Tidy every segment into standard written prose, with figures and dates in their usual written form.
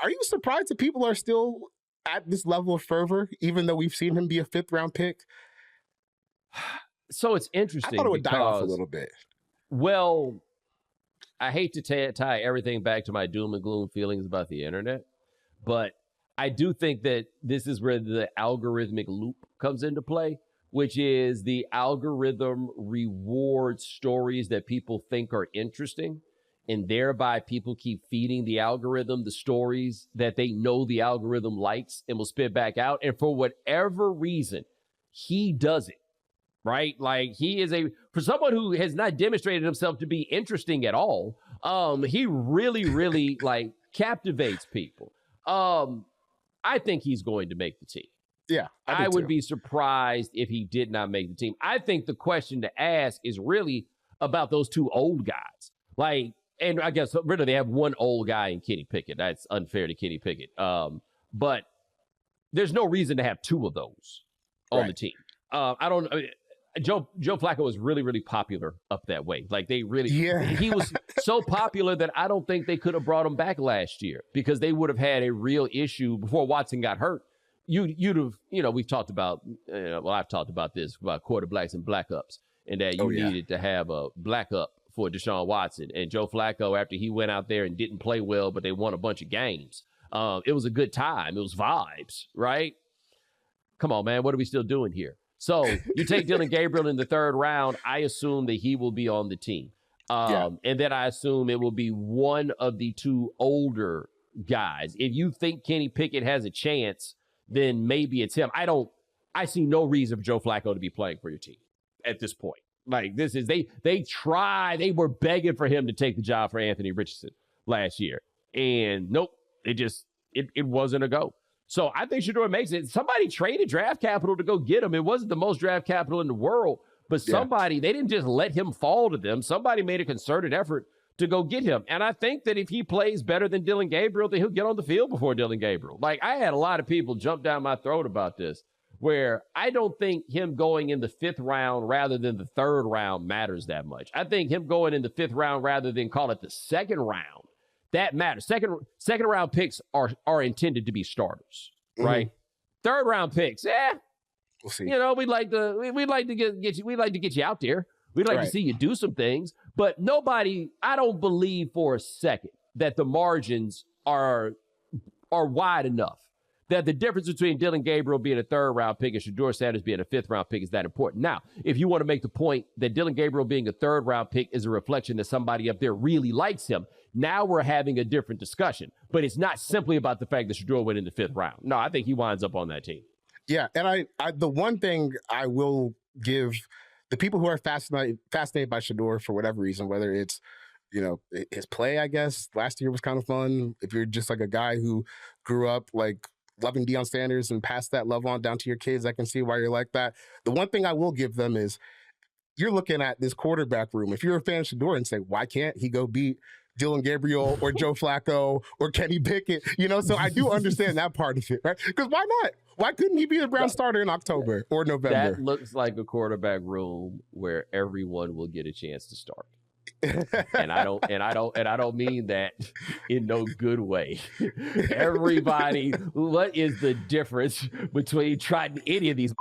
Are you surprised that people are still at this level of fervor, even though we've seen him be a 5th round pick? So it's interesting. I thought it would die off a little bit. Well, I hate to tie everything back to my doom and gloom feelings about the internet, but I do think that this is where the algorithmic loop comes into play, which is the algorithm rewards stories that people think are interesting, and thereby people keep feeding the algorithm the stories that they know the algorithm likes and will spit back out. And for whatever reason, he does it, right? Like, he is for someone who has not demonstrated himself to be interesting at all, he really, really like captivates people. I think he's going to make the team. Yeah, I would be surprised if he did not make the team. I think the question to ask is really about those 2 old guys. Like, and I guess really they have one old guy in Kenny Pickett. That's unfair to Kenny Pickett. But there's no reason to have 2 of those on the team. Joe Flacco was really, really popular up that way. Like, he was so popular that I don't think they could have brought him back last year, because they would have had a real issue before Watson got hurt. You'd have, we've talked about, I've talked about this, about quarterbacks and black ups, and that you needed to have a black up for Deshaun Watson. And Joe Flacco, after he went out there and didn't play well, but they won a bunch of games, it was a good time. It was vibes, right? Come on, man. What are we still doing here? So you take Dillon Gabriel in the 3rd round. I assume that he will be on the team. And then I assume it will be one of the 2 older guys. If you think Kenny Pickett has a chance, then maybe it's him. I see no reason for Joe Flacco to be playing for your team at this point. Like, this is, they were begging for him to take the job for Anthony Richardson last year. And nope, it wasn't a go. So I think Shedeur makes it. Somebody traded draft capital to go get him. It wasn't the most draft capital in the world, but they didn't just let him fall to them. Somebody made a concerted effort to go get him. And I think that if he plays better than Dillon Gabriel, then he'll get on the field before Dillon Gabriel. Like, I had a lot of people jump down my throat about this, where I don't think him going in the 5th round rather than the 3rd round matters that much. I think him going in the 5th round rather than call it the 2nd round, that matters. Second round picks are intended to be starters, right? 3rd round picks, we'll see. We'd like to get you out there. We'd like to see you do some things, but I don't believe for a second that the margins are wide enough that the difference between Dillon Gabriel being a 3rd round pick and Shedeur Sanders being a 5th round pick is that important. Now, if you want to make the point that Dillon Gabriel being a 3rd round pick is a reflection that somebody up there really likes him, now we're having a different discussion. But it's not simply about the fact that Shedeur went in the 5th round. No, I think he winds up on that team. Yeah, and I the one thing I will give the people who are fascinated by Shedeur for whatever reason, whether it's, his play, I guess, last year was kind of fun. If you're just like a guy who grew up like loving Deion Sanders and passed that love on down to your kids, I can see why you're like that. The one thing I will give them is you're looking at this quarterback room. If you're a fan of Shedeur and say, why can't he go beat Dillon Gabriel or Joe Flacco or Kenny Pickett? So I do understand that part of it, right? Because why not? Why couldn't he be the Brown starter in October or November? That looks like a quarterback room where everyone will get a chance to start. and I don't mean that in no good way. Everybody, what is the difference between trying any of these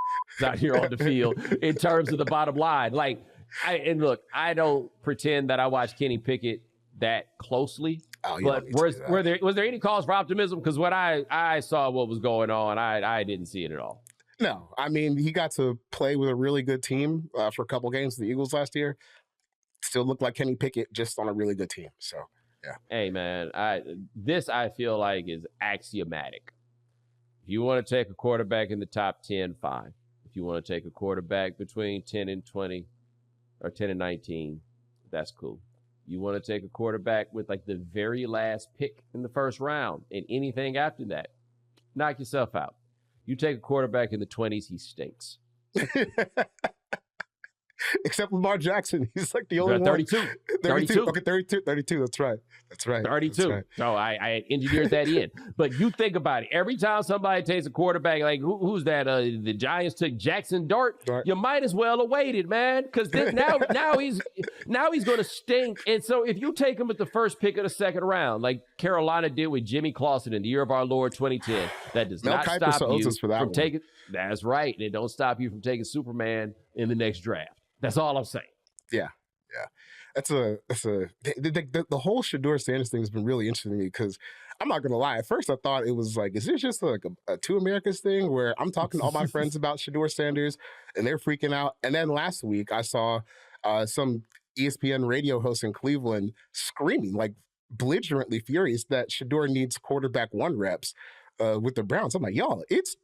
out here on the field in terms of the bottom line? Like, I don't pretend that I watch Kenny Pickett that closely. But was there any cause for optimism? Because when I saw what was going on, I didn't see it at all. No, I mean, he got to play with a really good team for a couple games with the Eagles last year. Still looked like Kenny Pickett, just on a really good team. So, yeah. Hey, man, I feel like is axiomatic. If you want to take a quarterback in the top 10, fine. If you want to take a quarterback between 10 and 20 or 10 and 19, that's cool. You want to take a quarterback with like the very last pick in the 1st round and anything after that, knock yourself out. You take a quarterback in the 20s, he stinks. Except Lamar Jackson. He's like the only one. 32. 32. Okay, 32. That's right. 32. That's right. So I engineered that in. But you think about it. Every time somebody takes a quarterback, like who's that? The Giants took Jackson Dart. You might as well have waited, man, because now he's going to stink. And so if you take him at the first pick of the second round, like Carolina did with Jimmy Clausen in the year of our Lord 2010, that does not stop you from taking. That's right. And it don't stop you from taking Superman in the next draft. That's all I'm saying. Yeah. That's the whole Shedeur Sanders thing has been really interesting to me because I'm not gonna lie. At first, I thought it was like, is this just like a Two Americas thing where I'm talking to all my friends about Shedeur Sanders and they're freaking out? And then last week, I saw some ESPN radio host in Cleveland screaming, like belligerently furious, that Shedeur needs quarterback one reps with the Browns. I'm like, y'all, it's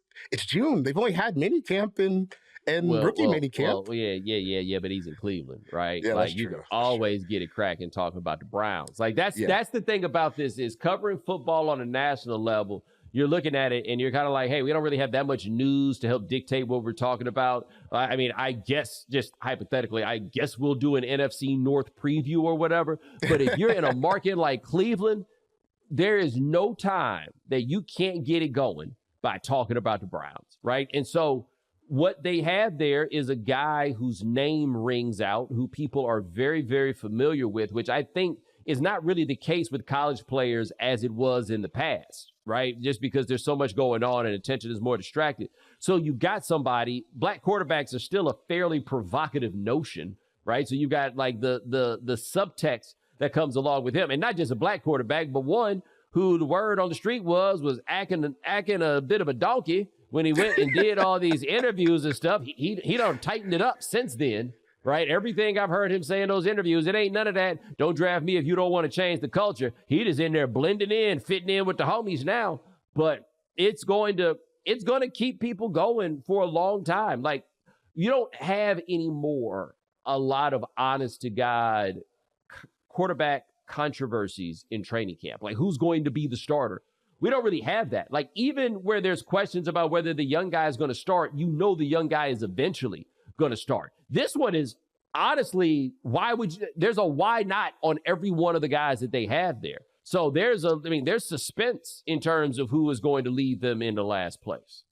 June. They've only had mini camp and rookie mini camp. Well, yeah, but he's in Cleveland, right? Yeah, like you can always get it cracking talking about the Browns. Like that's the thing about this is covering football on a national level. You're looking at it and you're kind of like, hey, we don't really have that much news to help dictate what we're talking about. I mean, I guess just hypothetically, I guess we'll do an NFC North preview or whatever. But if you're in a market like Cleveland, there is no time that you can't get it going by talking about the Browns, right? And so what they have there is a guy whose name rings out, who people are very, very familiar with, which I think is not really the case with college players as it was in the past, right? Just because there's so much going on and attention is more distracted. So you got somebody, black quarterbacks are still a fairly provocative notion, right? So you've got like the subtext that comes along with him, and not just a black quarterback, but one who the word on the street was acting a bit of a donkey when he went and did all these interviews and stuff. He done tightened it up since then, right? Everything I've heard him say in those interviews, it ain't none of that. Don't draft me if you don't want to change the culture. He just in there blending in, fitting in with the homies now. But it's going to keep people going for a long time. Like, you don't have anymore a lot of honest to God quarterback controversies in training camp. Like, who's going to be the starter? We don't really have that. Like, even where there's questions about whether the young guy is going to start, you know the young guy is eventually going to start. This one is, honestly, there's a why not on every one of the guys that they have there. So there's suspense in terms of who is going to lead them into last place.